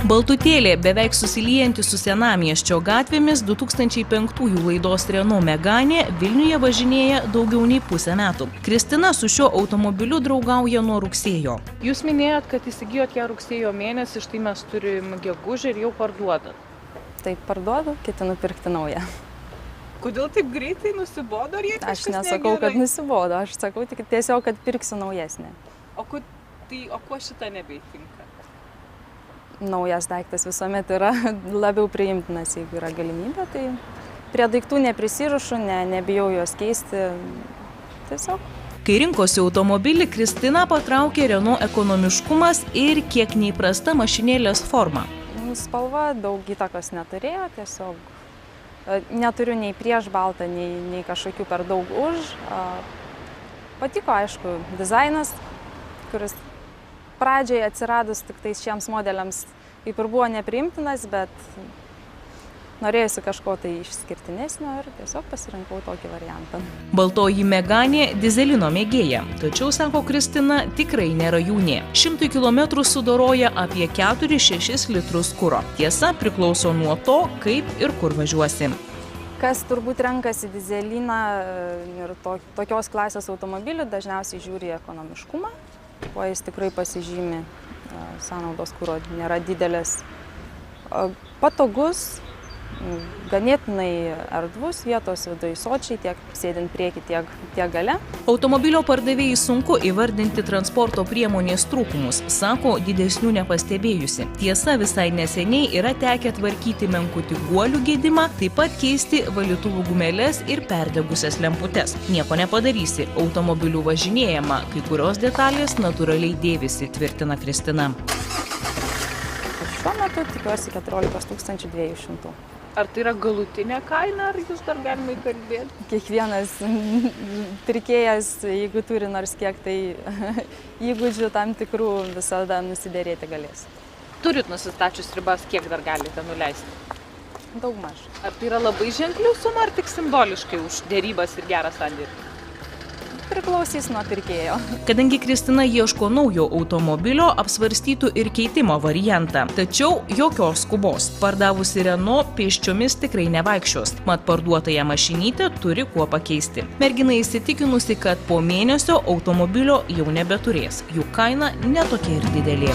Baltutėlė, beveik susiliejanti su senamiesčio gatvėmis, 2005 laidos Renault Megane Vilniuje važinėja daugiau nei pusę metų. Kristina su šiuo automobiliu draugauja nuo rugsėjo. Jūs minėjot, kad įsigijot ją rugsėjo mėnesį, štai mes turim gegužę ir jau parduodat. Taip, parduodu, ketinu pirkti naują. Kodėl taip greitai nusibodo, ar jie kažkas negerai? Aš nesakau, kad nusibodo, aš sakau tik tiesiog, kad pirksiu naujesnę. O kuo šita nebeitinka? Naujas daiktas visuomet yra labiau priimtinas, jeigu yra galimybė, tai prie daiktų neprisirušu, nebijau juos keisti, tiesiog. Kai rinkosi automobilį, Kristina patraukė Renault ekonomiškumas ir kiek neįprasta mašinėlės forma. Spalva daug įtakos neturėjo, tiesiog neturiu nei prieš baltą, nei kažkokių per daug už. Patiko, aišku, dizainas, kuris pradžiai atsiradus tik tais šiems modeliams kaip ir buvo nepriimtinas, bet norėjusi kažko tai išskirtinesnio ir tiesiog pasirinkau tokį variantą. Baltoji Megane dizelino mėgėja, tačiau, sako Kristina, tikrai nėra jaunė. 100 km sudoroja apie 4-6 litrus kuro. Tiesa, priklauso nuo to, kaip ir kur važiuosi. Kas turbūt renkasi dizeliną ir tokios klasės automobilių, dažniausiai žiūri ekonomiškumą. Kuo jis tikrai pasižymi, sąnaudos kuro nėra didelės. Patogus, ganėtinai erdvus, vietos viduje sočiai, tiek sėdint priekį, tiek gale. Automobilio pardavėjai sunku įvardinti transporto priemonės trūkumus, sako, didesnių nepastebėjusi. Tiesa, visai neseniai yra tekę tvarkyti menkutį guolių gedimą, taip pat keisti valytuvų gumeles ir perdegusias lemputes. Nieko nepadarysi, automobilių važinėjama, kai kurios detalės natūraliai dėvisi, tvirtina Kristina. Šiuo metu tikiuosi 14 200. Ar tai yra galutinė kaina, ar jūs dar galima įkalbėti? Kiekvienas pirkėjas, jeigu turi nors kiek, tai įgūdžių tam tikrų visada nusidėrėti galės. Turit nusistačius ribas, kiek dar galite nuleisti? Daugmaž. Ar tai yra labai ženklių suma, ar tik simboliškai už dėrybas ir gerą sandėrį? Priklausys nuo pirkėjo. Kadangi Kristina ieško naujo automobilio, apsvarstytų ir keitimo variantą. Tačiau jokios skubos. Pardavusi Renault pėsčiomis tikrai nevaikščios. Mat parduotąją mašinytę turi kuo pakeisti. Mergina įsitikinusi, kad po mėnesio automobilio jau nebeturės. Jų kaina netokia ir didelė.